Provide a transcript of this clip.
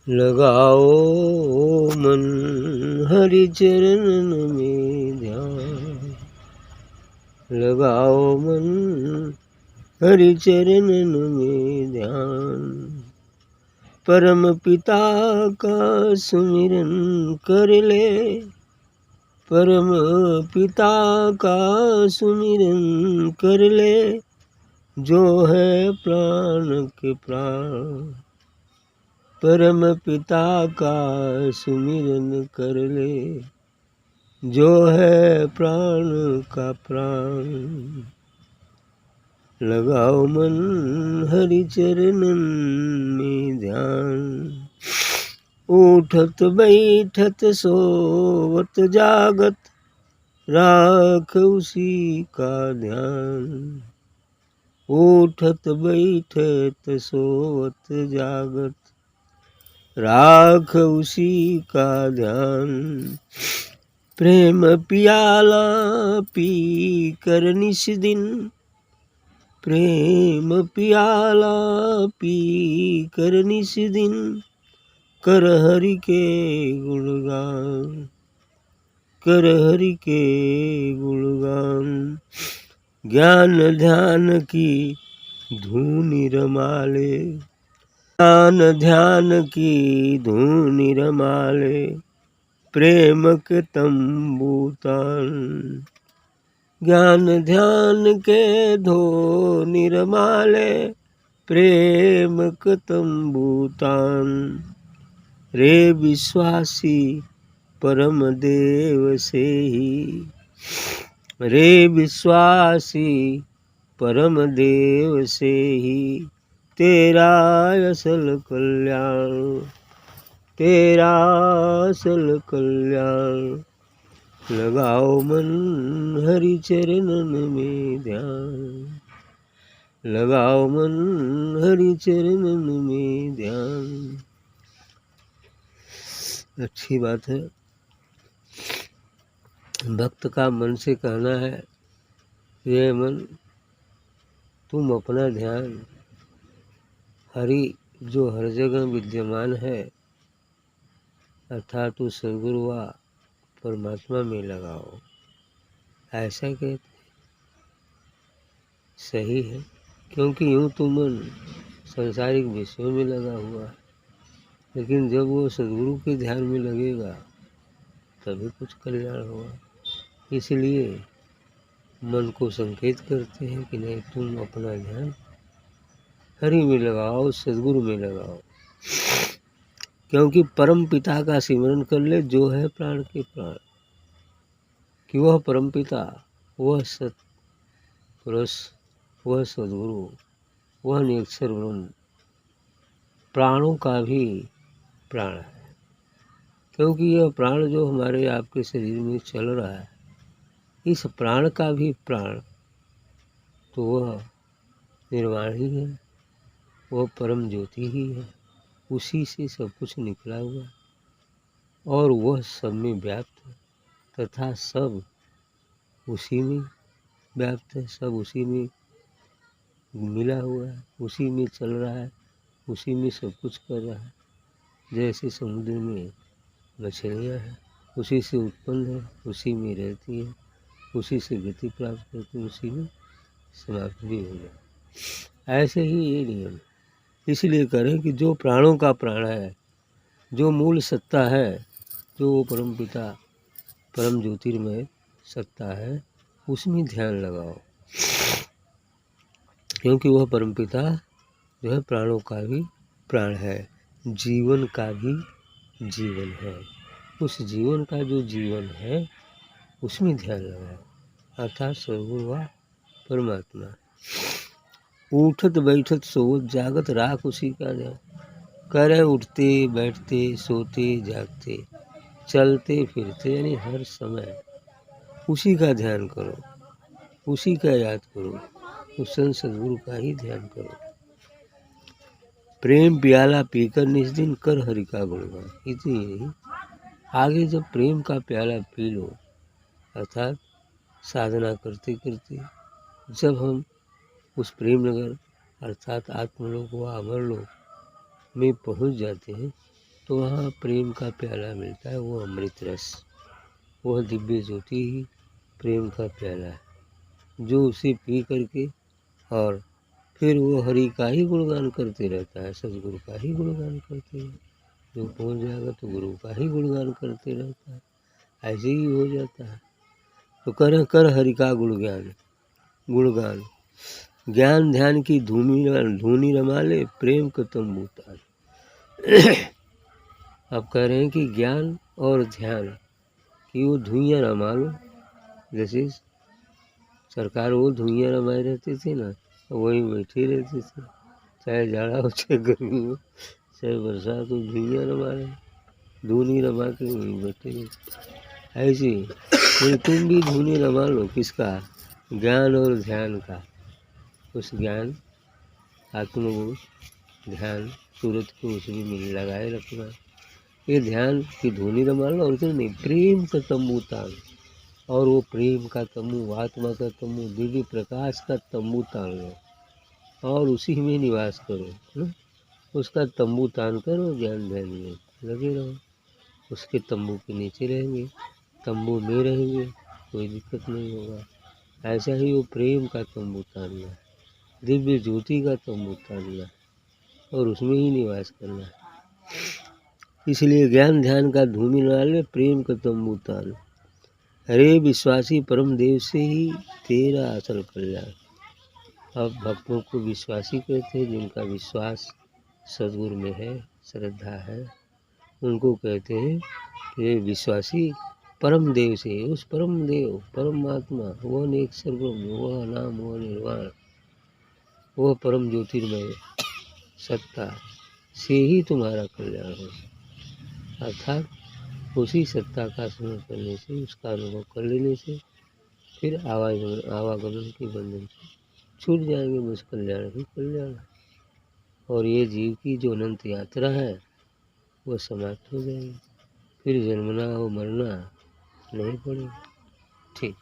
लगाओ मन हरि चरणन में ध्यान, लगाओ मन हरि चरणन में ध्यान। परम पिता का सुमिरन कर ले, परम पिता का सुमिरन कर ले, जो है प्राण के प्राण। परम पिता का सुमिरन कर ले, जो है प्राण का प्राण। लगाओ मन हरि चरणन में ध्यान। उठत बैठत सोवत जागत, राख उसी का ध्यान। उठत बैठत सोवत जागत, राख उसी का ध्यान। प्रेम पियाला पी कर निस दिन, प्रेम पियाला पी कर निस दिन, कर हरि के गुणगान, कर हरि के गुणगान। ज्ञान ध्यान की धून रमाले, ज्ञान ध्यान की धून रमाले, प्रेम के तंबू तान। ज्ञान ध्यान के धून रमाले, प्रेम के तंबू तान। रे विश्वासी परम देव से ही, रे विश्वासी परम देव से ही, तेरा असल कल्याण, तेरा असल कल्याण। लगाओ मन हरि चरणन में ध्यान, लगाओ मन हरि चरणन में ध्यान। अच्छी बात है। भक्त का मन से कहना है, ये मन तुम अपना ध्यान हरि जो हर जगह विद्यमान है अर्थात उस सद्गुरु व परमात्मा में लगाओ। ऐसा कहते सही है, क्योंकि यूँ तो मन सांसारिक विषयों में लगा हुआ है, लेकिन जब वो सद्गुरु के ध्यान में लगेगा तभी कुछ कल्याण होगा। इसलिए मन को संकेत करते हैं कि नहीं, तुम अपना ध्यान हरि में लगाओ, सद्गुरु में लगाओ। क्योंकि परम पिता का सिमरन कर ले, जो है प्राण के प्राण। कि वह परम पिता, वह सत पुरुष, वह सद्गुरु, वह निरक्षर ब्रह्म प्राणों का भी प्राण है। क्योंकि यह प्राण जो हमारे आपके शरीर में चल रहा है, इस प्राण का भी प्राण तो वह निर्वाण ही है, वह परम ज्योति ही है। उसी से सब कुछ निकला हुआ है और वह सब में व्याप्त है, तथा सब उसी में व्याप्त है, सब उसी में मिला हुआ है, उसी में चल रहा है, उसी में सब कुछ कर रहा है। जैसे समुद्र में मछलियाँ हैं, उसी से उत्पन्न है, उसी में रहती है, उसी से गति प्राप्त करती है, उसी में समाप्त भी हो जाए। ऐसे ही ये नियम। इसलिए करें कि जो प्राणों का प्राण है, जो मूल सत्ता है, जो वो परम पिता परम ज्योतिर्मय सत्ता है, उसमें ध्यान लगाओ। क्योंकि वह परम पिता जो है प्राणों का भी प्राण है, जीवन का भी जीवन है। उस जीवन का जो जीवन है उसमें ध्यान लगाओ, अर्थात सद्गुरु व परमात्मा। उठत बैठत सोवत जागत, राख उसी का ध्यान। करे उठते बैठते सोते जागते चलते फिरते, यानी हर समय उसी का ध्यान करो, उसी का याद करो, उस सद्गुरु का ही ध्यान करो। प्रेम प्याला पीकर निस दिन, कर हरि का गुणगान। इतनी नहीं, आगे जब प्रेम का प्याला पी लो, अर्थात साधना करते करते जब हम उस प्रेम नगर अर्थात आत्मलोक व अमरलोक में पहुंच जाते हैं, तो वहाँ प्रेम का प्याला मिलता है, वो अमृत रस, वह दिव्य ज्योति ही प्रेम का प्याला है, जो उसे पी करके और फिर वो हरि का ही गुणगान करते रहता है, सदगुरु का ही गुणगान करते हैं। जो पहुँच जाएगा तो गुरु का ही गुणगान करते रहता है, ऐसे ही हो जाता है। तो कर हरि का गुणगान, ज्ञान ध्यान की धूनी रमा ले, प्रेम का तंबू तान। अब कह रहे हैं कि ज्ञान और ध्यान की वो धुइयाँ रमा लो। जैसे सरकार वो धुइयाँ रमाए रहती थी ना, वहीं बैठी रहती थी, चाहे जाड़ा हो चाहे गर्मी हो चाहे बरसात हो, धुइयाँ रमा रहे, धूनी रमा के वहीं बैठे रहते। ऐसे फिर तुम भी धूनी रमा लो, किसका? ज्ञान और ध्यान का। उस ज्ञान, आत्मबोध, ध्यान, सूरत को उसमें मिल लगाए रखना। ये ध्यान की धूनी रमा लो, और तो नहीं, प्रेम का तंबू तान, और वो प्रेम का तंबू, आत्मा का तंबू, दिव्य प्रकाश का तंबू तान लो और उसी में निवास करो, है? उसका तंबू तान करो, ज्ञान ध्यान में लगे रहो, उसके तंबू के नीचे रहेंगे, तंबू में रहेंगे, कोई दिक्कत नहीं होगा। ऐसा ही वो प्रेम का तंबू तानना है, दिव्य ज्योति का तंबू तानना है और उसमें ही निवास करना है। इसलिए ज्ञान ध्यान का धूमि डाले, प्रेम का तंबू तान। हरे विश्वासी परम देव से ही तेरा असल कल्याण। अब भक्तों को विश्वासी कहते हैं, जिनका विश्वास सद्गुरु में है, श्रद्धा है, उनको कहते हैं कि विश्वासी परम देव से, उस परम देव, परमात्मा, वह नेक सर्वम, वह नाम, वह निर्वाण, वह परम ज्योतिर्मय सत्ता से ही तुम्हारा कल्याण हो। अर्थात उसी सत्ता का स्मरण करने से, उसका अनुभव कर लेने से फिर आवागमन के बंधन से छूट जाएंगे, बस कल्याण ही कल्याण। और ये जीव की जो अनंत यात्रा है वह समाप्त हो जाएगी, फिर जन्मना और मरना नहीं पड़ेगा। ठीक।